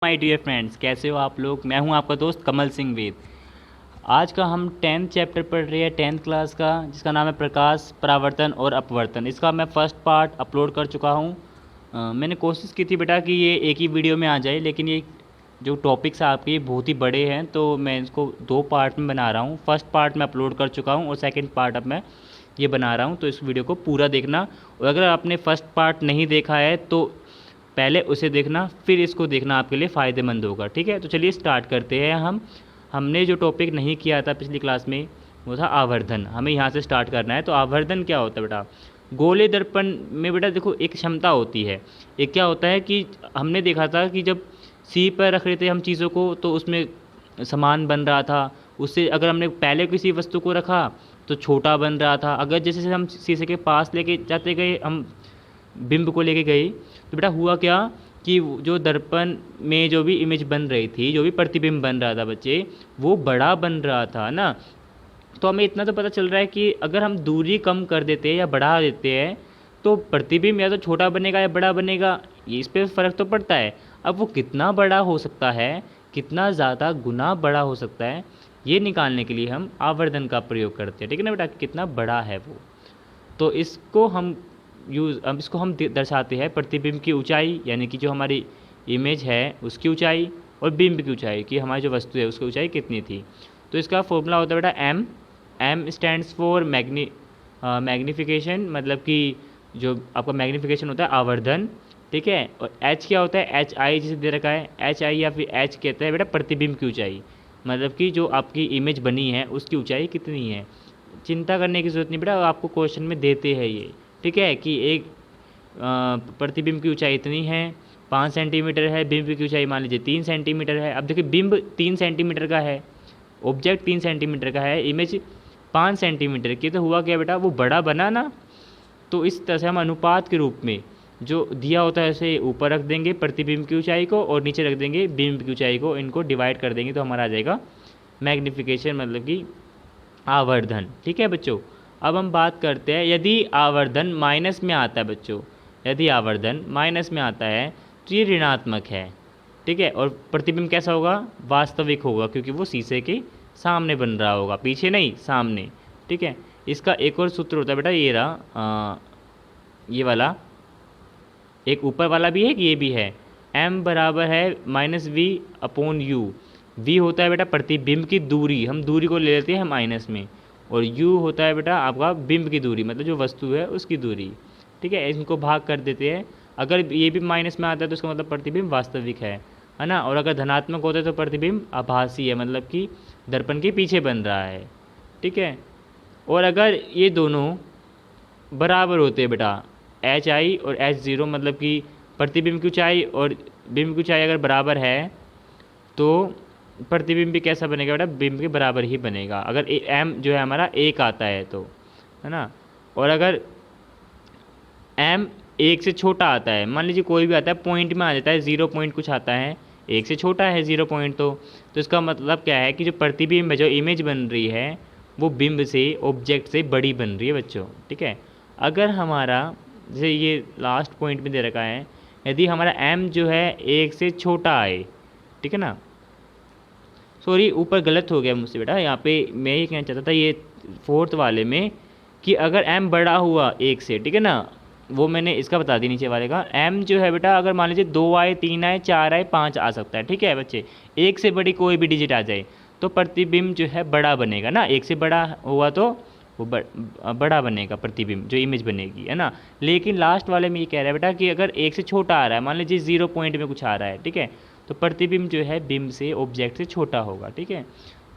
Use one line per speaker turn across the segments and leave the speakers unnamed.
My dear friends, कैसे हो आप लोग। मैं हूं आपका दोस्त कमल सिंह वेद। आज का हम 10th चैप्टर पढ़ रहे हैं 10th क्लास का, जिसका नाम है प्रकाश, परावर्तन और अपवर्तन। इसका मैं फर्स्ट पार्ट अपलोड कर चुका हूं। मैंने कोशिश की थी बेटा कि ये एक ही वीडियो में आ जाए, लेकिन ये जो टॉपिक्स आपके बहुत ही बड़े हैं, तो मैं इसको 2 पार्ट में बना रहा हूँ। फर्स्ट पार्ट मैं अपलोड कर चुका हूँ और सेकेंड पार्ट अब मैं ये बना रहा हूँ, तो इस वीडियो को पूरा देखना। और अगर आपने फर्स्ट पार्ट नहीं देखा है तो पहले उसे देखना, फिर इसको देखना, आपके लिए फ़ायदेमंद होगा। ठीक है, तो चलिए स्टार्ट करते हैं। हमने जो टॉपिक नहीं किया था पिछली क्लास में वो था आवर्धन। हमें यहाँ से स्टार्ट करना है। तो आवर्धन क्या होता है बेटा। गोले दर्पण में बेटा देखो एक क्षमता होती है। एक क्या होता है कि हमने देखा था कि जब सी पर रख रहे थे हम चीज़ों को, तो उसमें सामान बन रहा था। उससे अगर हमने पहले किसी वस्तु को रखा तो छोटा बन रहा था। अगर जैसे जैसे हम शीशे के पास लेके जाते गए, हम बिंब को लेके गए, तो बेटा हुआ क्या कि जो दर्पण में जो भी इमेज बन रही थी, जो भी प्रतिबिंब बन रहा था बच्चे, वो बड़ा बन रहा था ना। तो हमें इतना तो पता चल रहा है कि अगर हम दूरी कम कर देते हैं या बढ़ा देते हैं तो प्रतिबिंब या तो छोटा बनेगा या बड़ा बनेगा, ये इस पर फ़र्क तो पड़ता है। अब वो कितना बड़ा हो सकता है, कितना ज़्यादा गुना बड़ा हो सकता है, ये निकालने के लिए हम आवर्धन का प्रयोग करते हैं। ठीक है ना बेटा, कितना बड़ा है वो। तो इसको हम दर्शाते हैं प्रतिबिंब की ऊंचाई, यानी कि जो हमारी इमेज है उसकी ऊंचाई, और बिंब की ऊंचाई, कि हमारी जो वस्तु है उसकी ऊंचाई कितनी थी। तो इसका फॉर्मूला होता है बेटा M. M stands for magnification, मतलब कि जो आपका मैग्नीफिकेशन होता है आवर्धन। ठीक है, और एच क्या होता है, एच आई जिसे दे रखा है, एच आई या फिर एच कहते हैं बेटा प्रतिबिंब की ऊंचाई, मतलब कि जो आपकी इमेज बनी है उसकी ऊंचाई कितनी है। चिंता करने की ज़रूरत नहीं बेटा, आपको क्वेश्चन में देते हैं ये। ठीक है, कि एक प्रतिबिंब की ऊंचाई इतनी है, 5 सेंटीमीटर है, बिंब की ऊंचाई मान लीजिए 3 सेंटीमीटर है। अब देखिए बिंब 3 सेंटीमीटर का है, ऑब्जेक्ट 3 सेंटीमीटर का है, इमेज 5 सेंटीमीटर की, तो हुआ क्या बेटा, वो बड़ा बना ना। तो इस तरह से हम अनुपात के रूप में जो दिया होता है उसे ऊपर रख देंगे प्रतिबिंब की ऊंचाई को, और नीचे रख देंगे बिंब की ऊंचाई को, इनको डिवाइड कर देंगे तो हमारा आ जाएगा मैग्नीफिकेशन, मतलब कि आवर्धन। ठीक है बच्चों, अब हम बात करते हैं यदि आवर्धन माइनस में आता है बच्चों, यदि आवर्धन माइनस में आता है तो ये ऋणात्मक है। ठीक है, और प्रतिबिंब कैसा होगा, वास्तविक होगा, क्योंकि वो शीशे के सामने बन रहा होगा, पीछे नहीं सामने। ठीक है, इसका एक और सूत्र होता है बेटा, ये रहा ये वाला, एक ऊपर वाला भी है कि ये भी है। m बराबर है -v/u। v होता है बेटा प्रतिबिंब की दूरी, हम दूरी को ले लेते हैं माइनस में, और u होता है बेटा आपका बिंब की दूरी, मतलब जो वस्तु है उसकी दूरी। ठीक है, इनको भाग कर देते हैं। अगर ये भी माइनस में आता है तो इसका मतलब प्रतिबिंब वास्तविक है ना। और अगर धनात्मक होता है तो प्रतिबिंब आभासी है, मतलब कि दर्पण के पीछे बन रहा है। ठीक है, और अगर ये दोनों बराबर होते हैं बेटा, एच आई और एच ज़ीरो, मतलब कि प्रतिबिंब की ऊंचाई और बिंब की ऊंचाई अगर बराबर है तो प्रतिबिंब भी कैसा बनेगा बेटा, बिंब के बराबर ही बनेगा, अगर एम जो है हमारा एक आता है तो, है ना। और अगर एम एक से छोटा आता है, मान लीजिए कोई भी आता है, पॉइंट में आ जाता है, 0 पॉइंट कुछ आता है, एक से छोटा है 0 पॉइंट, तो इसका मतलब क्या है कि जो प्रतिबिंब है, जो इमेज बन रही है, वो बिंब से, ऑब्जेक्ट से बड़ी बन रही है बच्चों। ठीक है, अगर हमारा जैसे ये लास्ट पॉइंट में दे रखा है, यदि हमारा m जो है एक से छोटा आए, ठीक है ना, सॉरी ऊपर गलत हो गया मुझसे बेटा, यहाँ पे मैं ये कहना चाहता था ये 4th वाले में कि अगर m बड़ा हुआ एक से, ठीक है ना, वो मैंने इसका बता दी नीचे वाले का। m जो है बेटा अगर मान लीजिए 2 आए, 3 आए, 4 आए, 5 आ सकता है। ठीक है बच्चे, एक से बड़ी कोई भी डिजिट आ जाए तो प्रतिबिंब जो है बड़ा बनेगा ना, एक से बड़ा हुआ तो वो बड़ा बनेगा प्रतिबिंब, जो इमेज बनेगी, है ना। लेकिन लास्ट वाले में ये कह रहा है बेटा कि अगर एक से छोटा आ रहा है, मान लीजिए 0 पॉइंट में कुछ आ रहा है, ठीक है, तो प्रतिबिंब जो है बिंब से, ऑब्जेक्ट से छोटा होगा। ठीक है,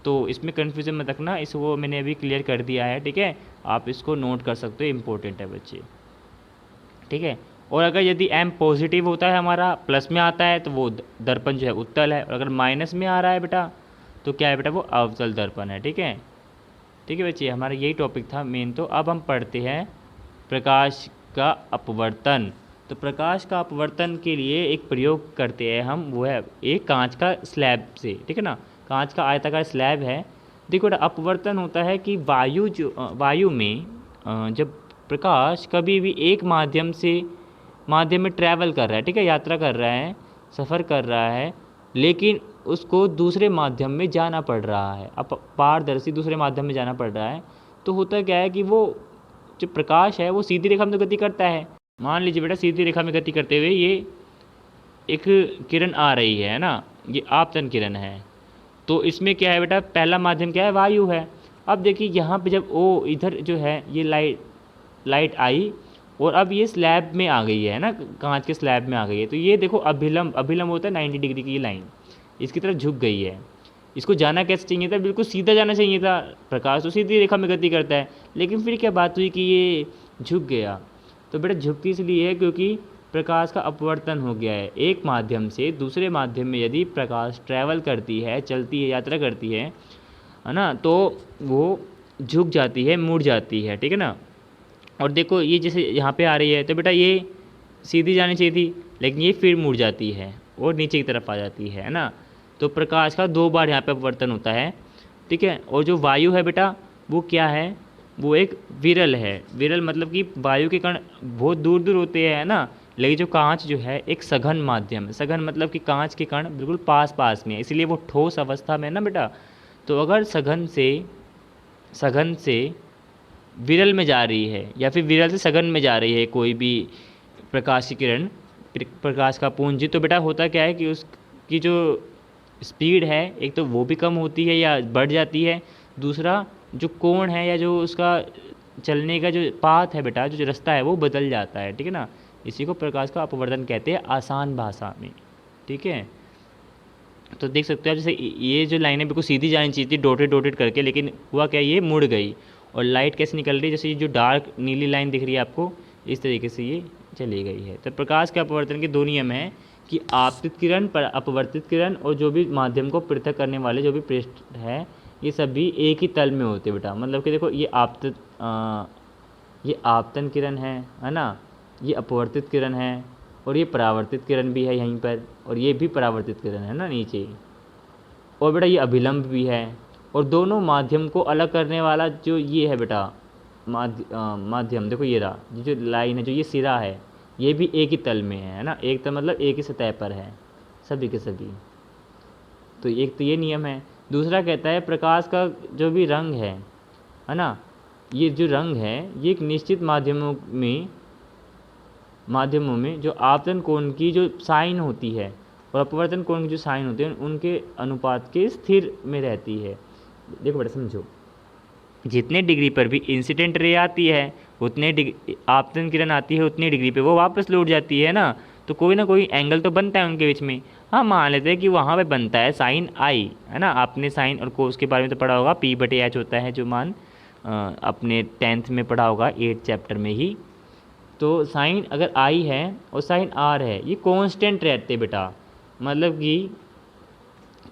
तो इसमें कन्फ्यूज़न मत रखना, इसको मैंने अभी क्लियर कर दिया है। ठीक है, आप इसको नोट कर सकते हो, इम्पोर्टेंट है बच्चे। ठीक है, और अगर यदि m पॉजिटिव होता है, हमारा प्लस में आता है, तो वो दर्पण जो है उत्तल है, और अगर माइनस में आ रहा है बेटा तो क्या है बेटा, वो अवतल दर्पण है। ठीक है, ठीक है बच्चे, हमारा यही टॉपिक था मेन। तो अब हम पढ़ते हैं प्रकाश का अपवर्तन। तो प्रकाश का अपवर्तन के लिए एक प्रयोग करते हैं हम, वो है एक कांच का स्लैब से। ठीक है ना, कांच का आयताकार स्लैब है। देखो बेटा, अपवर्तन होता है कि वायु में जब प्रकाश कभी भी एक माध्यम में ट्रैवल कर रहा है, ठीक है, यात्रा कर रहा है, सफ़र कर रहा है, लेकिन उसको दूसरे माध्यम में जाना पड़ रहा है, अब पारदर्शी दूसरे माध्यम में जाना पड़ रहा है, तो होता क्या है कि वो जो प्रकाश है वो सीधी रेखा में तो गति करता है। मान लीजिए बेटा सीधी रेखा में गति करते हुए ये एक किरण आ रही है ना, ये आपतन किरण है। तो इसमें क्या है बेटा, पहला माध्यम क्या है, वायु है। अब देखिए यहाँ पे जब ओ इधर जो है ये लाइट आई और अब ये स्लैब में आ गई है ना, कांच के स्लैब में आ गई है, तो ये देखो अभिलंब होता है 90 डिग्री की ये लाइन इसकी तरफ झुक गई है। इसको जाना कैसे चाहिए था, बिल्कुल सीधा जाना चाहिए था, प्रकाश तो सीधी रेखा में गति करता है, लेकिन फिर क्या बात हुई कि ये झुक गया। तो बेटा झुकती इसलिए है क्योंकि प्रकाश का अपवर्तन हो गया है। एक माध्यम से दूसरे माध्यम में यदि प्रकाश ट्रैवल करती है, चलती है, यात्रा करती है ना, तो वो झुक जाती है, मुड़ जाती है, ठीक है ना। और देखो ये जैसे यहाँ पे आ रही है, तो बेटा ये सीधी जानी चाहिए थी, लेकिन ये फिर मुड़ जाती है और नीचे की तरफ आ जाती है ना। तो प्रकाश का 2 बार यहाँ पे अपवर्तन होता है, ठीक है। और जो वायु है बेटा वो क्या है, वो एक विरल है। विरल मतलब कि वायु के कण बहुत दूर दूर होते हैं ना, लेकिन जो कांच जो है एक सघन माध्यम है। सघन मतलब कि कांच के कण बिल्कुल पास पास में है, इसलिए वो ठोस अवस्था में है ना बेटा। तो अगर सघन से विरल में जा रही है या फिर विरल से सघन में जा रही है कोई भी प्रकाश की किरण, प्रकाश का पुंज, तो बेटा होता क्या है कि उसकी जो स्पीड है एक तो वो भी कम होती है या बढ़ जाती है, दूसरा जो कोण है या जो उसका चलने का जो पाथ है बेटा, जो रास्ता है वो बदल जाता है, ठीक है ना। इसी को प्रकाश का अपवर्तन कहते हैं आसान भाषा में, ठीक है। तो देख सकते हो आप, जैसे ये जो लाइन है बिल्कुल सीधी जानी चाहिए थी डॉटेड करके, लेकिन हुआ क्या, ये मुड़ गई। और लाइट कैसे निकल रही है, जैसे ये जो डार्क नीली लाइन दिख रही है आपको, इस तरीके से ये चली गई है। तो प्रकाश के अपवर्तन के 2 नियम हैं कि आपतित किरण, पर अपवर्तित किरण, और जो भी माध्यम को पृथक करने वाले जो भी पृष्ठ है, ये सभी एक ही तल में होते बेटा। मतलब कि देखो ये आपतन किरण है ना, ये अपवर्तित किरण है, और ये परावर्तित किरण भी है यहीं पर, और ये भी परावर्तित किरण है ना नीचे, और बेटा ये अभिलंब भी है। और दोनों माध्यम को अलग करने वाला जो ये है बेटा माध्यम, देखो ये रहा, जो लाइन है, जो ये सिरा है, ये भी एक ही तल में है ना, एक तल मतलब एक ही सतह पर है सभी के सभी। तो एक तो ये नियम है। दूसरा कहता है प्रकाश का जो भी रंग है ना, ये जो रंग है ये एक निश्चित माध्यमों में जो आपतन कोण की जो साइन होती है और अपवर्तन कोण की जो साइन होती है उनके अनुपात के स्थिर में रहती है। देखो बेटा समझो, जितने डिग्री पर भी इंसिडेंट रे आती है उतने आपतन किरण आती है, उतनी डिग्री पे वो वापस लौट जाती है ना। तो कोई ना कोई एंगल तो बनता है उनके बीच में। हाँ मान लेते हैं कि वहाँ पे बनता है साइन आई, है ना। आपने साइन और कोस के बारे में तो पढ़ा होगा, P/H होता है जो मान अपने 10th में पढ़ा होगा 8th चैप्टर में ही। तो साइन अगर आई है और साइन आर है, ये कांस्टेंट रहते बेटा, मतलब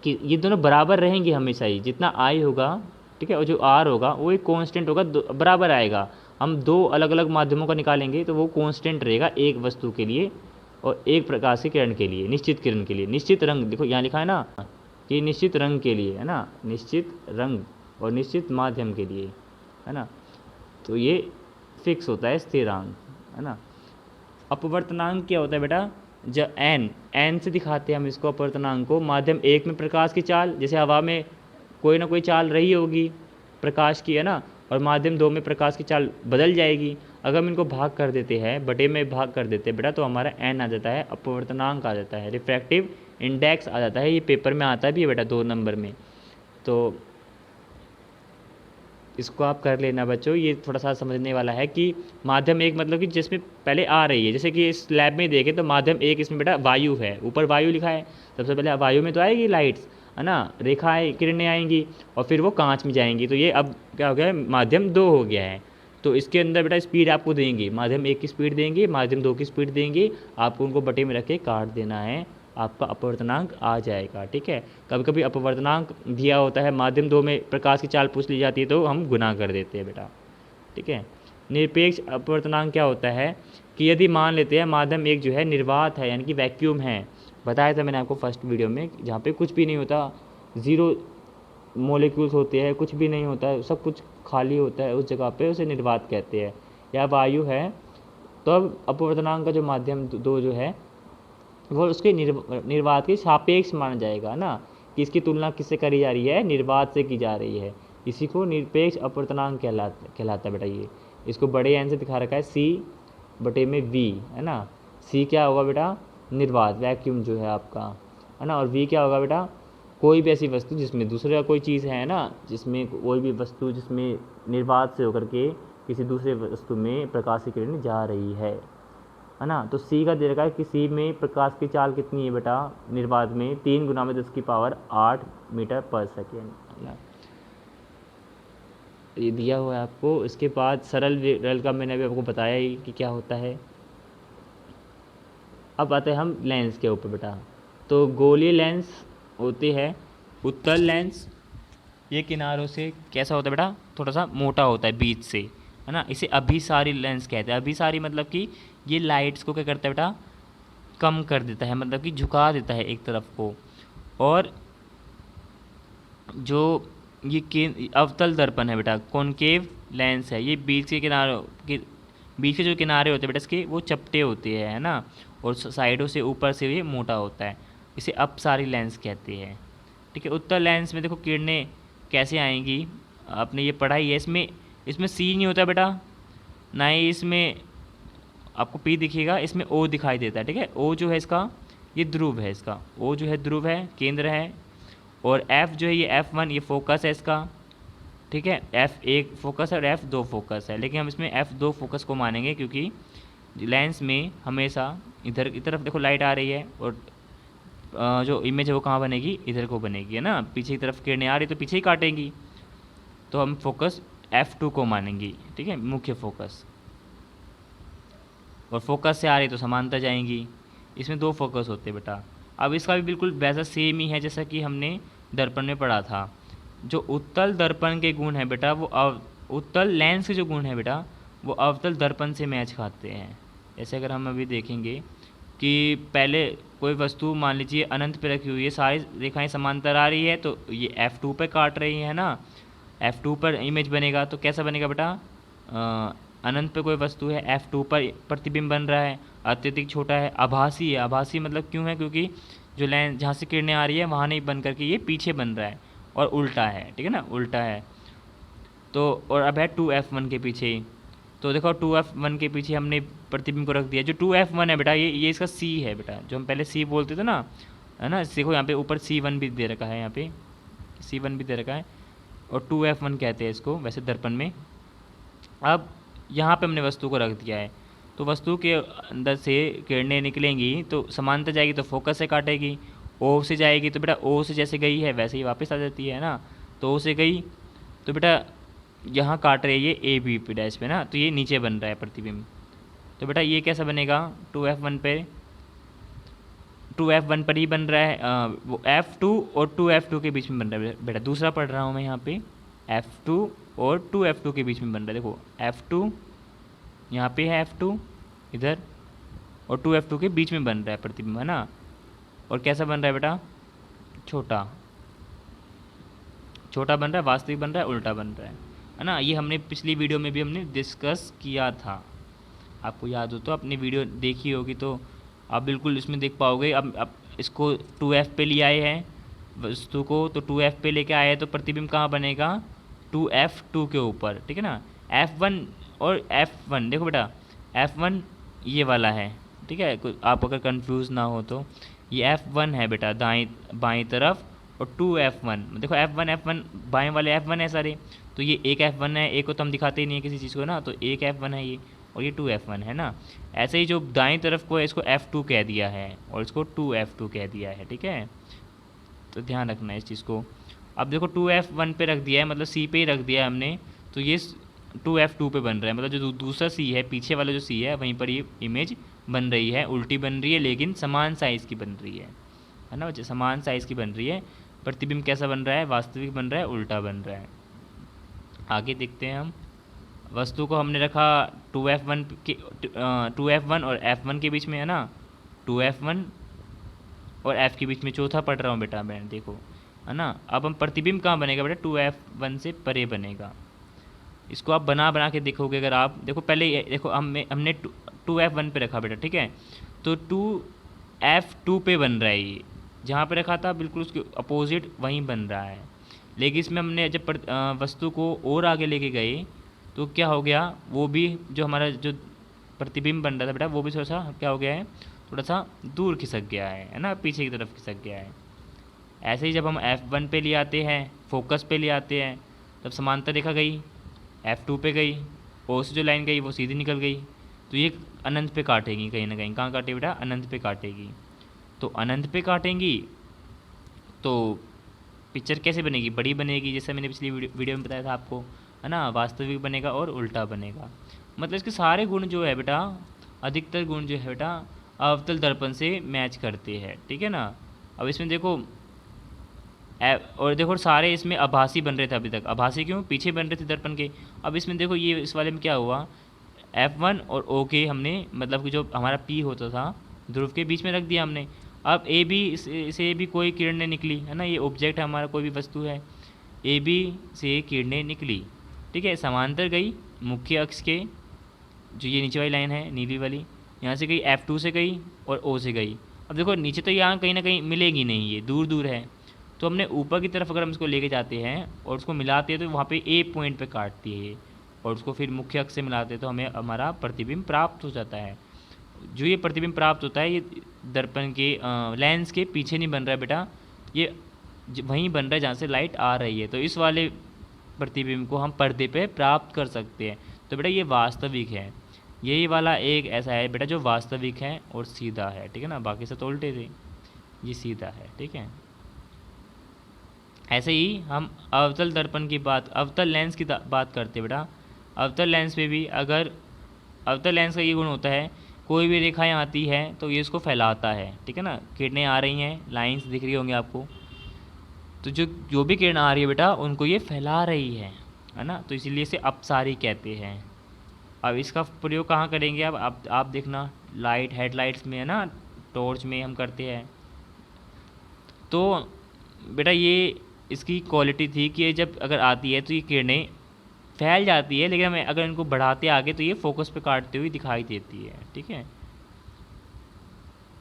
कि ये दोनों बराबर रहेंगे हमेशा ही। जितना आई होगा, ठीक है, और जो आर होगा वो एक कांस्टेंट होगा, बराबर आएगा। हम 2 अलग अलग माध्यमों का निकालेंगे तो वो कांस्टेंट रहेगा एक वस्तु के लिए और एक प्रकाश की किरण के लिए, निश्चित किरण के लिए। निश्चित रंग देखो यहाँ लिखा है ना कि निश्चित रंग के लिए, है ना, निश्चित रंग और निश्चित माध्यम के लिए, है ना। तो ये फिक्स होता है स्थिरांक, है ना। अपवर्तनांक क्या होता है बेटा, जब एन से दिखाते हैं हम इसको अपवर्तनांक को। माध्यम 1 में प्रकाश की चाल, जैसे हवा में कोई ना कोई चाल रही होगी प्रकाश की, है ना, और माध्यम 2 में प्रकाश की चाल बदल जाएगी। अगर हम इनको भाग कर देते हैं, बटे में भाग कर देते हैं बेटा, तो हमारा एन आ जाता है, अपवर्तनांक आ जाता है, रिफ्रैक्टिव इंडेक्स आ जाता है। ये पेपर में आता भी है बेटा 2 नंबर में, तो इसको आप कर लेना बच्चों। ये थोड़ा सा समझने वाला है कि माध्यम 1 मतलब कि जिसमें पहले आ रही है, जैसे कि इस लैब में देखें तो माध्यम 1 इसमें बेटा वायु है, ऊपर वायु लिखा है। सबसे पहले वायु में तो आएगी लाइट्स, है ना, रेखाएं किरणें आएंगी और फिर वो कांच में जाएंगी। तो ये अब क्या हो गया है, माध्यम 2 हो गया है। तो इसके अंदर बेटा स्पीड आपको देंगे, माध्यम 1 की स्पीड देंगे, माध्यम 2 की स्पीड देंगे, आपको उनको बटे में रख के काट देना है, आपका अपवर्तनांक आ जाएगा, ठीक है। कभी कभी अपवर्तनांक दिया होता है, माध्यम 2 में प्रकाश की चाल पूछ ली जाती है तो हम गुना कर देते हैं बेटा, ठीक है। निरपेक्ष अपवर्तनांक क्या होता है कि यदि मान लेते हैं माध्यम 1 जो है निर्वात है, यानी कि वैक्यूम है। बताया था मैंने आपको फर्स्ट वीडियो में, जहाँ पे कुछ भी नहीं होता, 0 मॉलिक्यूल्स होते हैं, कुछ भी नहीं होता है, सब कुछ खाली होता है, उस जगह पे उसे निर्वात कहते हैं। या वायु है, तो अब अपवर्तनांक का जो माध्यम 2 जो है वो उसके निर्वात के सापेक्ष माना जाएगा ना, कि इसकी तुलना किससे करी जा रही है, निर्वात से की जा रही है। इसी को निरपेक्ष अपवर्तनांक कहलाता है बेटा। ये इसको बड़े एन से दिखा रखा है, सी बटे में वी, है ना। सी क्या होगा बेटा, निर्वात, वैक्यूम जो है आपका, है ना। और वी क्या होगा बेटा, कोई भी ऐसी वस्तु जिसमें दूसरे का कोई चीज़ है ना, जिसमें कोई भी वस्तु जिसमें निर्वात से होकर के किसी दूसरे वस्तु में प्रकाश की किरण जा रही है ना। तो सी का दे रखा है कि सी में प्रकाश की चाल कितनी है बेटा, निर्वात में 3 × 10⁸ मीटर पर सेकेंड, है ना। ये दिया हुआ है आपको। इसके बाद सरल विरल का मैंने अभी आपको बताया ही कि क्या होता है। अब आते हैं हम लेंस के ऊपर बेटा। तो गोलीय लेंस होते हैं, उत्तल लेंस ये किनारों से कैसा होता है बेटा, थोड़ा सा मोटा होता है बीच से, है ना। इसे अभिसारी लेंस कहते हैं। अभिसारी मतलब कि ये लाइट्स को क्या करता है बेटा, कम कर देता है, मतलब कि झुका देता है एक तरफ को। और जो ये अवतल दर्पण है बेटा, कॉनकेव लेंस है, ये बीच के किनारों के बीच के जो किनारे होते हैं बेटा इसके, वो चपटे होते हैं, है ना। और साइडों से ऊपर से ये मोटा होता है। इसे अपसारी लेंस कहते हैं, ठीक है। उत्तल लेंस में देखो किरणें कैसे आएंगी, आपने ये पढ़ाई है। इसमें सी नहीं होता बेटा, ना ही इसमें आपको पी दिखेगा, इसमें ओ दिखाई देता है, ठीक है। ओ जो है इसका, ये ध्रुव है इसका, ओ जो है ध्रुव है, केंद्र है। और एफ जो है ये F1 ये फोकस है इसका, ठीक है। F1 फोकस है और F2 फोकस है, लेकिन हम इसमें F2 फोकस को मानेंगे क्योंकि लेंस में हमेशा इधर की तरफ देखो लाइट आ रही है, और जो इमेज है वो कहाँ बनेगी, इधर को बनेगी, है ना। पीछे की तरफ किरणें आ रही तो पीछे ही काटेंगी, तो हम फोकस F2 को मानेंगी, ठीक है, मुख्य फोकस। और फोकस से आ रही तो समांतर जाएंगी। इसमें 2 फोकस होते हैं बेटा। अब इसका भी बिल्कुल वैसा सेम ही है जैसा कि हमने दर्पण में पढ़ा था। जो उत्तल दर्पण के गुण है बेटा, वो उत्तल लेंस के जो गुण है बेटा, वो अवतल दर्पण से मैच खाते हैं। जैसे अगर हम अभी देखेंगे कि पहले कोई वस्तु मान लीजिए अनंत पे रखी हुई है, सारी रेखाएं समांतर आ रही है, तो ये F2 पे काट रही है ना, F2 पर इमेज बनेगा। तो कैसा बनेगा बेटा, अनंत पे कोई वस्तु है, F2 पर प्रतिबिंब बन रहा है, अत्यधिक छोटा है, आभासी है। आभासी मतलब क्यों है, क्योंकि जो लेंस जहाँ से किरणें आ रही है वहाँ नहीं बन करके ये पीछे बन रहा है और उल्टा है, ठीक है ना, उल्टा है। तो और अब है 2F1 के पीछे ही, तो देखो 2F1 के पीछे हमने प्रतिबिंब को रख दिया। जो 2F1 है बेटा, ये इसका C है बेटा, जो हम पहले C बोलते थे ना, है ना। देखो यहाँ पे ऊपर C1 भी दे रखा है, यहाँ पे C1 भी दे रखा है, और 2F1 कहते हैं इसको वैसे दर्पण में। अब यहाँ पे हमने वस्तु को रख दिया है, तो वस्तु के अंदर से किरणें निकलेंगी तो समांतर जाएगी तो फोकस से काटेगी। ओ से जाएगी तो बेटा ओ से जैसे गई है वैसे ही वापस आ जाती है ना। तो ओ से गई तो बेटा यहाँ काट रही है ये A B पे डैश पे ना, तो ये नीचे बन रहा है प्रतिबिंब। तो बेटा ये कैसा बनेगा, 2F1 पे 2F1 पर ही बन रहा है, वो F2 और 2F2 के बीच में बन रहा है बेटा। दूसरा पढ़ रहा हूँ मैं यहाँ पे, F2 और 2F2 के बीच में बन रहा है। देखो F2 यहाँ पे है, F2 इधर, और 2F2 के बीच में बन रहा है प्रतिबिंब, है ना। और कैसा बन रहा है बेटा, छोटा छोटा बन रहा है, वास्तविक बन रहा है, उल्टा बन रहा है ना। ये हमने पिछली वीडियो में भी हमने डिस्कस किया था, आपको याद हो तो अपनी वीडियो देखी होगी तो आप बिल्कुल इसमें देख पाओगे। अब इसको 2F पे ले आए हैं वस्तु को, तो 2F पे लेके आए हैं तो प्रतिबिंब कहाँ बनेगा, 2F2 के ऊपर, ठीक है ना। F1 और F1 देखो बेटा, F1 ये वाला है, ठीक है, आप अगर कंफ्यूज ना हो तो ये F1 है बेटा दाएं बाएं तरफ, और 2F1 देखो F1 बाएं वाले F1 है सारे, तो ये एक F1 है, एक को तो हम दिखाते ही नहीं है किसी चीज़ को ना, तो एक F1 है ये, और ये 2F1 है ना। ऐसे ही जो दाएं तरफ को है इसको F2 कह दिया है और इसको 2F2 कह दिया है, ठीक है। तो ध्यान रखना है इस चीज़ को। अब देखो 2F1 पे रख दिया है, मतलब C पे ही रख दिया है हमने, तो ये 2F2 पे बन रहा है, मतलब जो दूसरा C है, पीछे वाला जो C है वहीं पर ये इमेज बन रही है, उल्टी बन रही है लेकिन समान साइज़ की बन रही है ना, समान साइज़ की बन रही है। प्रतिबिंब कैसा बन रहा है, वास्तविक बन रहा है, उल्टा बन रहा है। आगे देखते हैं हम, वस्तु को हमने रखा 2F1 और F1 के बीच में, है ना, 2F1 और F के बीच में। चौथा पढ़ रहा हूँ बेटा मैं, देखो, है ना। अब हम प्रतिबिंब कहाँ बनेगा बेटा, 2F1 से परे बनेगा। इसको आप बना के देखोगे, अगर आप देखो पहले देखो हमने 2F1 पे रखा बेटा, ठीक है। तो F2 पे बन रहा है, ये जहाँ पे रखा था बिल्कुल उसके अपोजिट वहीं बन रहा है। लेकिन इसमें हमने जब वस्तु को और आगे लेके गए तो क्या हो गया, वो भी जो हमारा जो प्रतिबिंब बन रहा था बेटा वो भी थोड़ा सा क्या हो गया है, थोड़ा सा दूर खिसक गया है ना, पीछे की तरफ खिसक गया है। ऐसे ही जब हम F1 पे ले आते हैं, फोकस पे ले आते हैं, तब समांतर रेखा गई, F2 पे गई, ओ से जो लाइन गई वो सीधी निकल गई, तो ये अनंत पे काटेगी कहीं ना कहीं। कहाँ काटे बेटा, अनंत पे काटेगी। तो अनंत पे काटेंगी तो पिक्चर कैसे बनेगी, बड़ी बनेगी, जैसे मैंने पिछली वीडियो में बताया था आपको, है ना, वास्तविक बनेगा और उल्टा बनेगा। मतलब इसके सारे गुण जो है बेटा, अधिकतर गुण जो है बेटा अवतल दर्पण से मैच करते हैं, ठीक है ना। अब इसमें देखो और देखो सारे इसमें आभासी बन रहे थे अभी तक। आभासी क्यों, पीछे बन रहे थे दर्पण के। अब इसमें देखो ये इस वाले में क्या हुआ, F1 और O के हमने मतलब कि जो हमारा P होता था ध्रुव के बीच में रख दिया हमने। अब ए बी से भी कोई किरणें निकली, है ना, ये ऑब्जेक्ट है हमारा, कोई भी वस्तु है, ए बी से किरणें निकली, ठीक है, समांतर गई मुख्य अक्ष के, जो ये नीचे वाली लाइन है नीली वाली, यहाँ से गई F2 से गई और O से गई। अब देखो नीचे तो यहाँ कहीं ना कहीं मिलेगी नहीं, ये दूर दूर है, तो हमने ऊपर की तरफ अगर हम इसको लेके जाते हैं और उसको मिलाते हैं तो वहाँ पे ए पॉइंट पे काटती है ये, और उसको फिर मुख्य अक्ष से मिलाते हैं तो हमें हमारा प्रतिबिंब प्राप्त हो जाता है। जो ये प्रतिबिंब प्राप्त होता है ये दर्पण के लेंस के पीछे नहीं बन रहा है बेटा, ये वहीं बन रहा है जहाँ से लाइट आ रही है। तो इस वाले प्रतिबिंब को हम पर्दे पे प्राप्त कर सकते हैं। तो बेटा ये वास्तविक है, यही वाला एक ऐसा है बेटा जो वास्तविक है और सीधा है, ठीक है ना, बाकी सब तो उल्टे थे, ये सीधा है, ठीक है। ऐसे ही हम अवतल दर्पण की बात, अवतल लेंस की बात करते हैं बेटा। अवतल लेंस पे भी अगर अवतल लेंस का ये गुण होता है, कोई भी रेखाएं आती है तो ये इसको फैलाता है, ठीक है ना। किरणें आ रही हैं, लाइंस दिख रही होंगी आपको, तो जो भी किरण आ रही है बेटा उनको ये फैला रही है ना, तो इसीलिए इसे अपसारी कहते हैं। अब इसका प्रयोग कहाँ करेंगे, अब आप देखना, लाइट हेडलाइट्स में है ना, टॉर्च में हम करते हैं। तो बेटा ये इसकी क्वालिटी थी कि ये जब अगर आती है तो ये किरणें फैल जाती है, लेकिन हमें अगर इनको बढ़ाते आगे तो ये फोकस पे काटते हुए दिखाई देती है, ठीक है।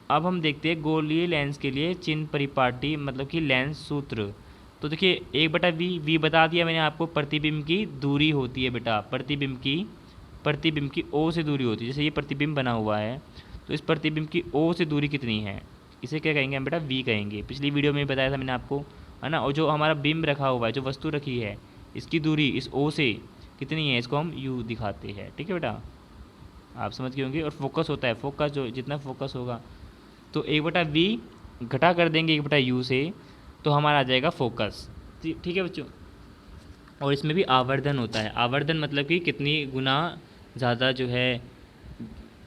अब हम देखते हैं गोलीय लेंस के लिए चिन्ह परिपाटी मतलब कि लेंस सूत्र। तो देखिए 1/v बता दिया मैंने आपको, प्रतिबिंब की दूरी होती है बेटा, प्रतिबिंब की ओ से दूरी होती है। जैसे ये प्रतिबिंब बना हुआ है तो इस प्रतिबिंब की ओ से दूरी कितनी है, इसे क्या कहेंगे हम बेटा, v कहेंगे। पिछली वीडियो में बताया था मैंने आपको, है ना। और जो हमारा बिंब रखा हुआ है, जो वस्तु रखी है, इसकी दूरी इस O से कितनी है, इसको हम U दिखाते हैं, ठीक है बेटा, आप समझ गए होंगे। और फोकस होता है, फोकस जो जितना फोकस होगा तो 1/v घटा कर देंगे 1/u से, तो हमारा आ जाएगा फोकस, ठीक है बच्चों। और इसमें भी आवर्धन होता है, आवर्धन मतलब कि कितनी गुना ज़्यादा जो है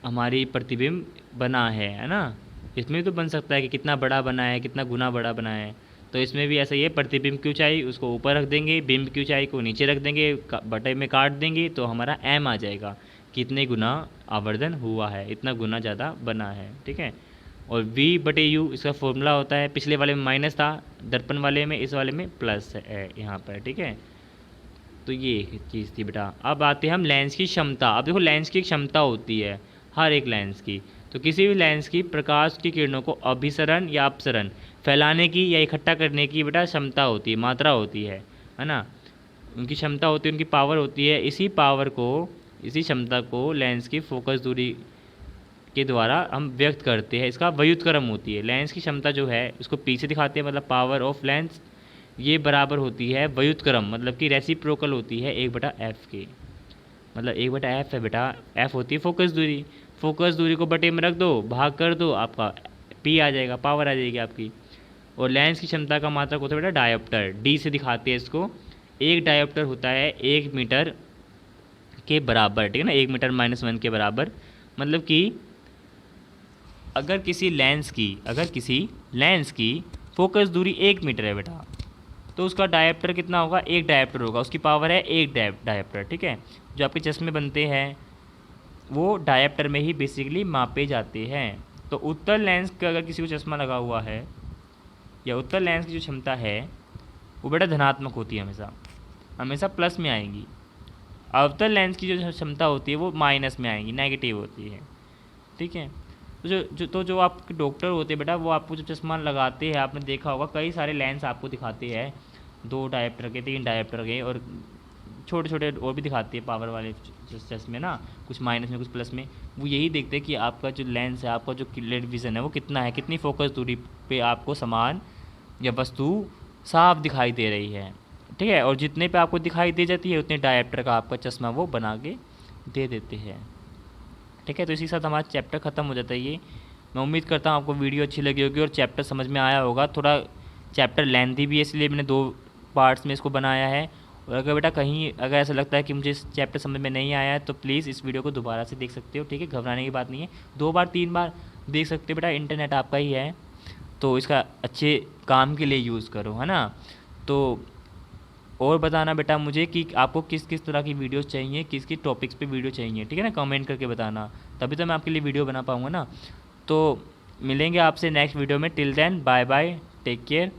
हमारी प्रतिबिंब बना है ना। इसमें तो बन सकता है कि कितना बड़ा बना है, कितना गुना बड़ा बना है, तो इसमें भी ऐसा ही है, प्रतिबिंब की ऊंचाई उसको ऊपर रख देंगे, बिंब की ऊंचाई को नीचे रख देंगे, बटे में काट देंगे, तो हमारा m आ जाएगा, कितने गुना आवर्धन हुआ है, इतना गुना ज़्यादा बना है, ठीक है। और v/u इसका फॉर्मूला होता है, पिछले वाले में माइनस था दर्पण वाले में, इस वाले में प्लस है यहाँ पर, ठीक है। तो ये एक चीज़ थी बेटा। अब आते हैं हम लेंस की क्षमता। अब देखो लेंस की क्षमता होती है हर एक लेंस की, तो किसी भी लेंस की प्रकाश की किरणों को अभिसरण या अपसरण, फैलाने की या इकट्ठा करने की बेटा क्षमता होती है, मात्रा होती है ना, उनकी क्षमता होती है, उनकी पावर होती है। इसी पावर को, इसी क्षमता को लेंस की फोकस दूरी के द्वारा हम व्यक्त करते हैं, इसका व्युत्क्रम होती है। लेंस की क्षमता जो है उसको पी से दिखाते हैं, मतलब पावर ऑफ लेंस, ये बराबर होती है व्युत्क्रम मतलब कि रेसिप्रोकल होती है 1/f के, मतलब 1/f है बेटा, f होती है फोकस दूरी, फोकस दूरी को बटे में रख दो, भाग कर दो, आपका p आ जाएगा, पावर आ जाएगी आपकी। और लेंस की क्षमता का मात्रक होता है बेटा डायोप्टर, d से दिखाते हैं इसको। एक डायोप्टर होता है 1 मीटर के बराबर, ठीक है ना, 1 मीटर -1 के बराबर। मतलब कि अगर किसी लेंस की फोकस दूरी 1 मीटर है बेटा, तो उसका डायोप्टर कितना होगा, 1 डायोप्टर होगा, उसकी पावर है 1 डायोप्टर, ठीक है। जो आपके चश्मे बनते हैं वो डायोप्टर में ही बेसिकली मापे जाते हैं। तो उत्तल लेंस का अगर किसी को चश्मा लगा हुआ है, या उत्तल लेंस की जो क्षमता है वो बेटा धनात्मक होती है, हमेशा प्लस में आएंगी। अवतल लेंस की जो क्षमता होती है वो माइनस में आएंगी, नेगेटिव होती है, ठीक है। तो जो आपके डॉक्टर होते हैं बेटा, वो आपको जो चश्मा लगाते हैं, आपने देखा होगा कई सारे लेंस आपको दिखाते हैं, 2 डायोप्टर के, 3 डायोप्टर के, और छोटे छोटे और भी दिखाती है पावर वाले चश्मे ना, कुछ माइनस में कुछ प्लस में। वो यही देखते हैं कि आपका जो लेंस है, आपका जो क्लियर विज़न है वो कितना है, कितनी फोकस दूरी पे आपको सामान या वस्तु साफ दिखाई दे रही है, ठीक है। और जितने पे आपको दिखाई दे जाती है उतने डायोप्टर का आपका चश्मा वो बना के दे देते हैं, ठीक है। तो इसी के साथ हमारा चैप्टर ख़त्म हो जाता है ये। मैं उम्मीद करता हूँ आपको वीडियो अच्छी लगी होगी और चैप्टर समझ में आया होगा। थोड़ा चैप्टर लेंथी भी है, इसलिए मैंने 2 पार्ट्स में इसको बनाया है। और अगर बेटा कहीं अगर ऐसा लगता है कि मुझे इस चैप्टर समझ में नहीं आया है तो प्लीज़ इस वीडियो को दोबारा से देख सकते हो, ठीक है। घबराने की बात नहीं है, 2 बार 3 बार देख सकते हो बेटा, इंटरनेट आपका ही है, तो इसका अच्छे काम के लिए यूज़ करो, है ना। तो और बताना बेटा मुझे कि आपको किस किस तरह की वीडियोस चाहिए, किस किस टॉपिक्स पे वीडियो चाहिए, ठीक है ना, कमेंट करके बताना, तभी तो मैं आपके लिए वीडियो बना पाऊँगा ना। तो मिलेंगे आपसे नेक्स्ट वीडियो में, till then bye bye, take care.